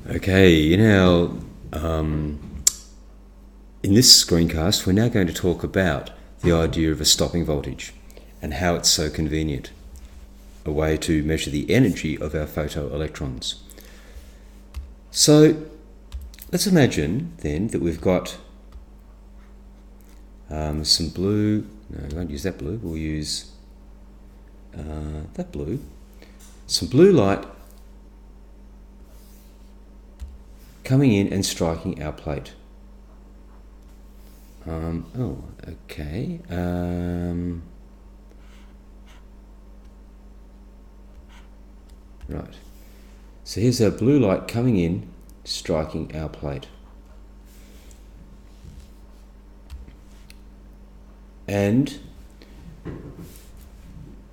Okay, in this screencast, we're now going to talk about the idea of a stopping voltage and how it's so convenient, a way to measure the energy of our photoelectrons. So let's imagine then that we've got some blue. No, we won't use that blue. We'll use that blue. Some blue light coming in and striking our plate. Okay. Right. So here's our blue light coming in, striking our plate. And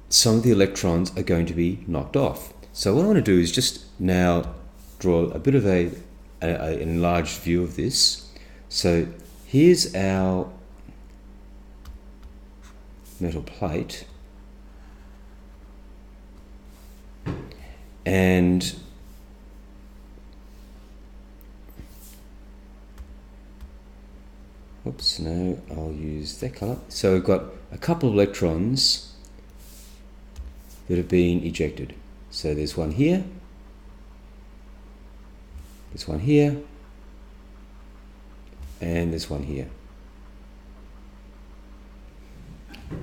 some of the electrons are going to be knocked off. So what I want to do is just now draw a bit of an enlarged view of this. So here's our metal plate, and oops, no, I'll use that colour. So we've got a couple of electrons that have been ejected. So there's one here, there's one here, and there's one here.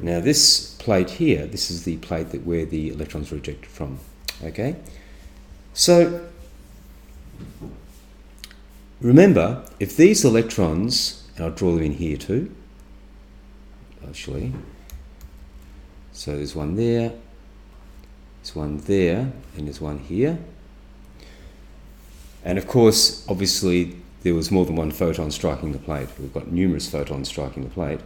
Now this plate here, this is the plate where the electrons were ejected from. Okay, so remember, if these electrons, and I'll draw them in here too, actually. So there's one there, there's one there, and there's one here. And of course, obviously, there was more than one photon striking the plate. We've got numerous photons striking the plate.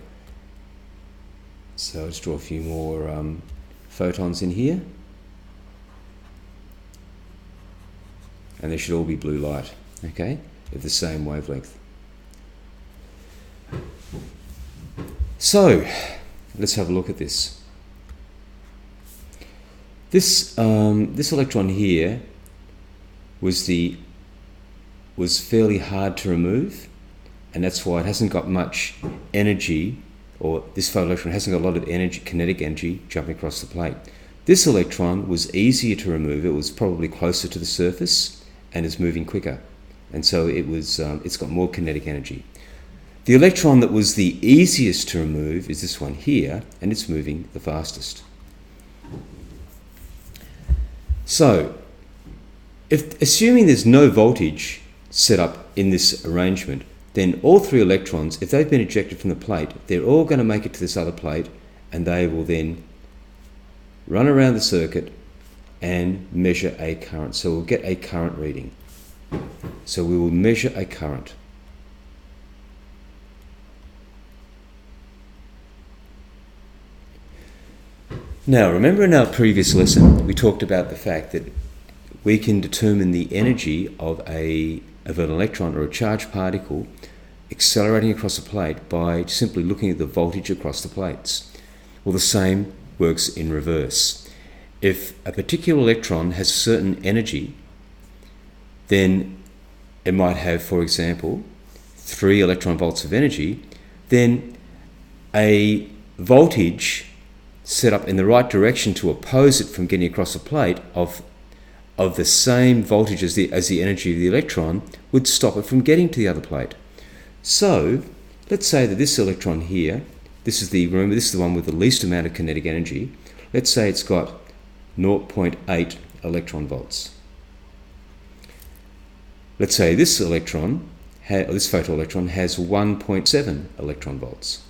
So let's draw a few more photons in here. And they should all be blue light, okay, of the same wavelength. So let's have a look at this. This electron here was fairly hard to remove, and that's why it hasn't got much energy, or this photoelectron hasn't got a lot of energy, kinetic energy, jumping across the plate. This electron was easier to remove. It was probably closer to the surface and is moving quicker, and so it's got more kinetic energy. The electron that was the easiest to remove is this one here, and it's moving the fastest. So, assuming there's no voltage set up in this arrangement, then all three electrons, if they've been ejected from the plate, they're all going to make it to this other plate, and they will then run around the circuit and measure a current. So we'll get a current reading. So we will measure a current. Now, remember in our previous lesson, we talked about the fact that we can determine the energy of an electron or a charged particle accelerating across a plate by simply looking at the voltage across the plates. Well, the same works in reverse. If a particular electron has certain energy, then it might have, for example, 3 electron volts of energy, then a voltage set up in the right direction to oppose it from getting across a plate of the same voltage as the energy of the electron would stop it from getting to the other plate. So let's say that this electron here, remember this is the one with the least amount of kinetic energy. Let's say it's got 0.8 electron volts. Let's say this photoelectron has 1.7 electron volts,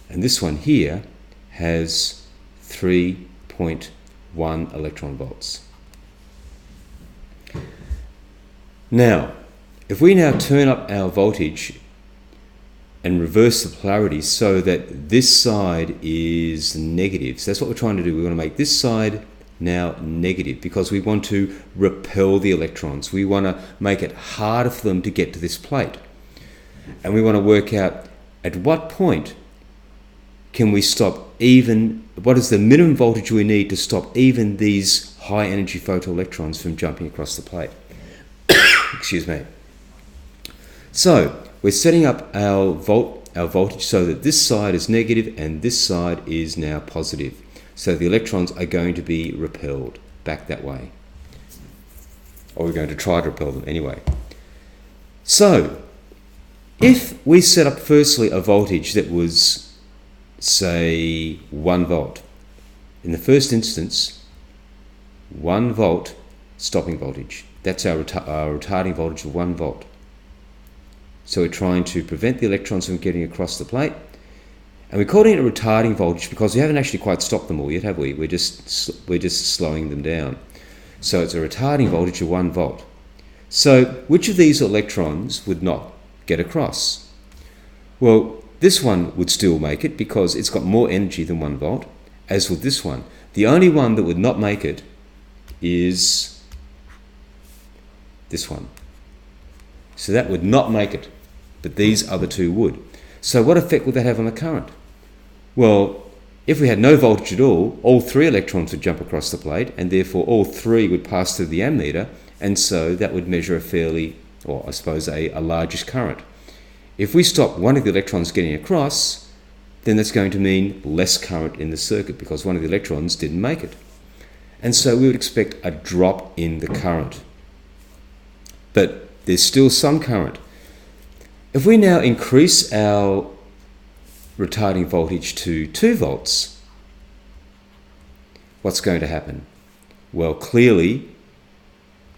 and this one here has 3.1 electron volts. Now, if we now turn up our voltage and reverse the polarity so that this side is negative, so that's what we're trying to do. We want to make this side now negative because we want to repel the electrons. We want to make it harder for them to get to this plate. And we want to work out at what point can we stop what is the minimum voltage we need to stop even these high energy photoelectrons from jumping across the plate. Excuse me. So we're setting up our voltage so that this side is negative and this side is now positive. So the electrons are going to be repelled back that way. Or we're going to try to repel them anyway. So if we set up firstly a voltage that was, say, 1 volt. In the first instance, 1 volt stopping voltage. That's our retarding voltage of 1 volt. So we're trying to prevent the electrons from getting across the plate. And we're calling it a retarding voltage because we haven't actually quite stopped them all yet, have we? We're just slowing them down. So it's a retarding voltage of 1 volt. So which of these electrons would not get across? Well, this one would still make it because it's got more energy than 1 volt, as would this one. The only one that would not make it is this one. So that would not make it, but these other two would. So what effect would that have on the current? Well, if we had no voltage at all 3 electrons would jump across the plate, and therefore all 3 would pass through the ammeter, and so that would measure a fairly, or I suppose a largish current. If we stop one of the electrons getting across, then that's going to mean less current in the circuit because one of the electrons didn't make it. And so we would expect a drop in the current. But there's still some current. If we now increase our retarding voltage to 2 volts, what's going to happen? Well, clearly,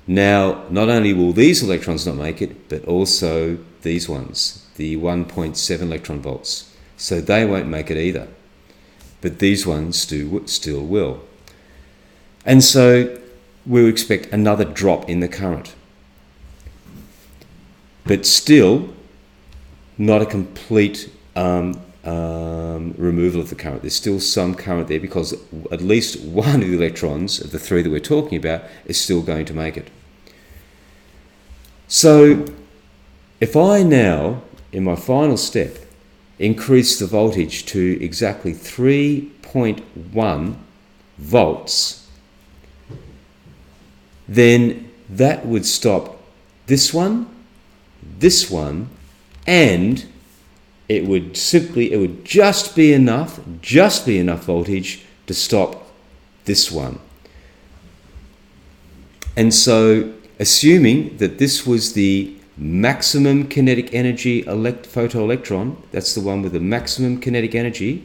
now not only will these electrons not make it, but also these ones, the 1.7 electron volts. So they won't make it either. But these ones still will. And so we would expect another drop in the current. But still, not a complete removal of the current. There's still some current there because at least one of the electrons of the 3 that we're talking about is still going to make it. So if I now, in my final step, increase the voltage to exactly 3.1 volts, then that would stop this one, and it would just be enough voltage to stop this one. And so, assuming that this was the maximum kinetic energy photoelectron, that's the one with the maximum kinetic energy,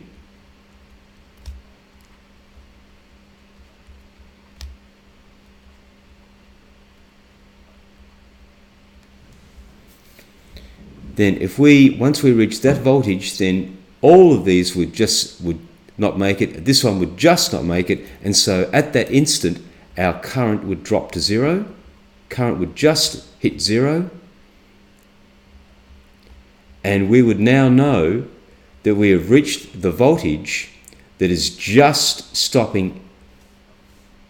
then once we reach that voltage, then all of these would not make it. This one would just not make it. And so at that instant, our current would drop to 0. Current would just hit 0. And we would now know that we have reached the voltage that is just stopping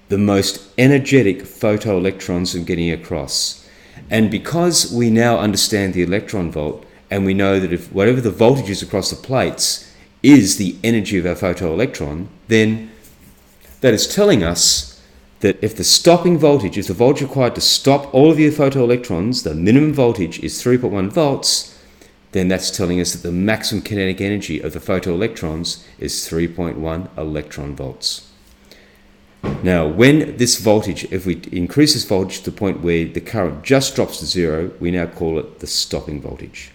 the most energetic photoelectrons from getting across. And because we now understand the electron volt, and we know that if whatever the voltage is across the plates is the energy of our photoelectron, then that is telling us that if the voltage required to stop all of your photoelectrons, the minimum voltage is 3.1 volts, then that's telling us that the maximum kinetic energy of the photoelectrons is 3.1 electron volts. Now, when this voltage, if we increase this voltage to the point where the current just drops to 0, we now call it the stopping voltage.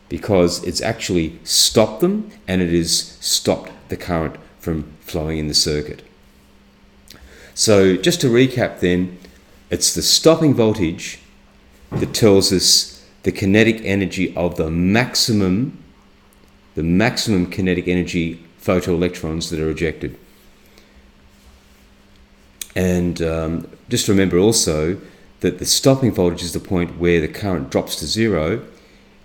Because it's actually stopped them and it has stopped the current from flowing in the circuit. So just to recap then, it's the stopping voltage that tells us the kinetic energy of the maximum kinetic energy photoelectrons that are ejected. And just remember also that the stopping voltage is the point where the current drops to 0.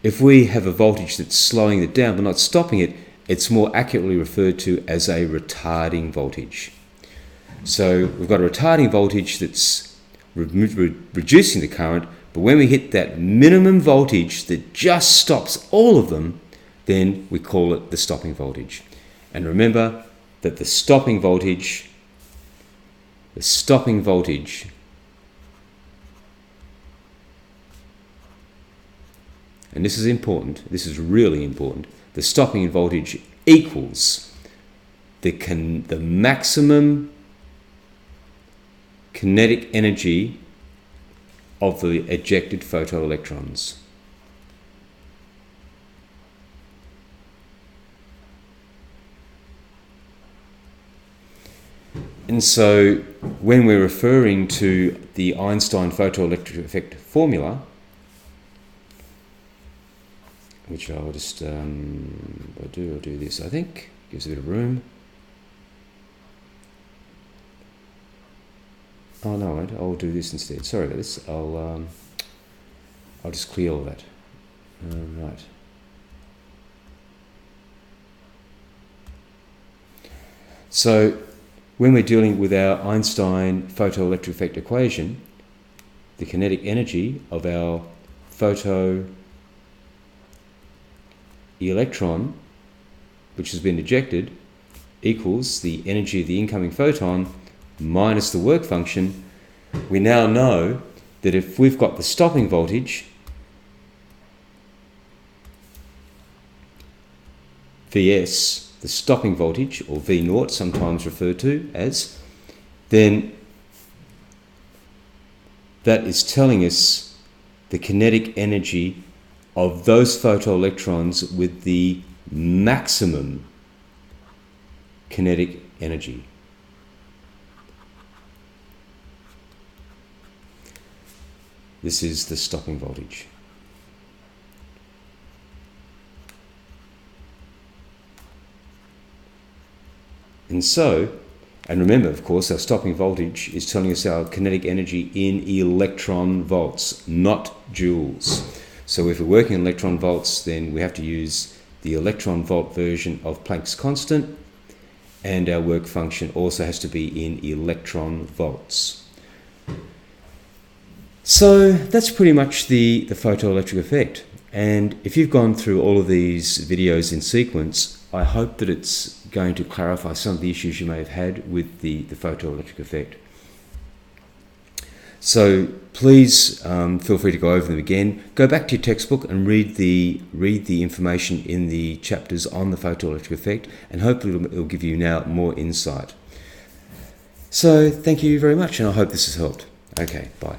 If we have a voltage that's slowing it down but not stopping it, it's more accurately referred to as a retarding voltage. So we've got a retarding voltage that's reducing the current, but when we hit that minimum voltage that just stops all of them, then we call it the stopping voltage. And remember that the stopping voltage the stopping voltage and this is important, this is really important, the stopping voltage equals the maximum kinetic energy of the ejected photoelectrons. And so when we're referring to the Einstein photoelectric effect formula, which I'll just I'll do this, I think, gives a bit of room. Oh no, I won't. I'll do this instead. Sorry about this. I'll just clear all that. Right. So when we're dealing with our Einstein photoelectric effect equation, the kinetic energy of our photoelectron, which has been ejected, equals the energy of the incoming photon minus the work function. We now know that if we've got the stopping voltage, Vs, the stopping voltage, or V0 sometimes referred to as, then that is telling us the kinetic energy of those photoelectrons with the maximum kinetic energy. This is the stopping voltage. And so, and remember, of course, our stopping voltage is telling us our kinetic energy in electron volts, not joules. So if we're working in electron volts, then we have to use the electron volt version of Planck's constant, and our work function also has to be in electron volts. So that's pretty much the photoelectric effect. And if you've gone through all of these videos in sequence, I hope that it's going to clarify some of the issues you may have had with the photoelectric effect. So please feel free to go over them again. Go back to your textbook and read the information in the chapters on the photoelectric effect, and hopefully it'll give you now more insight. So thank you very much, and I hope this has helped. Okay, bye.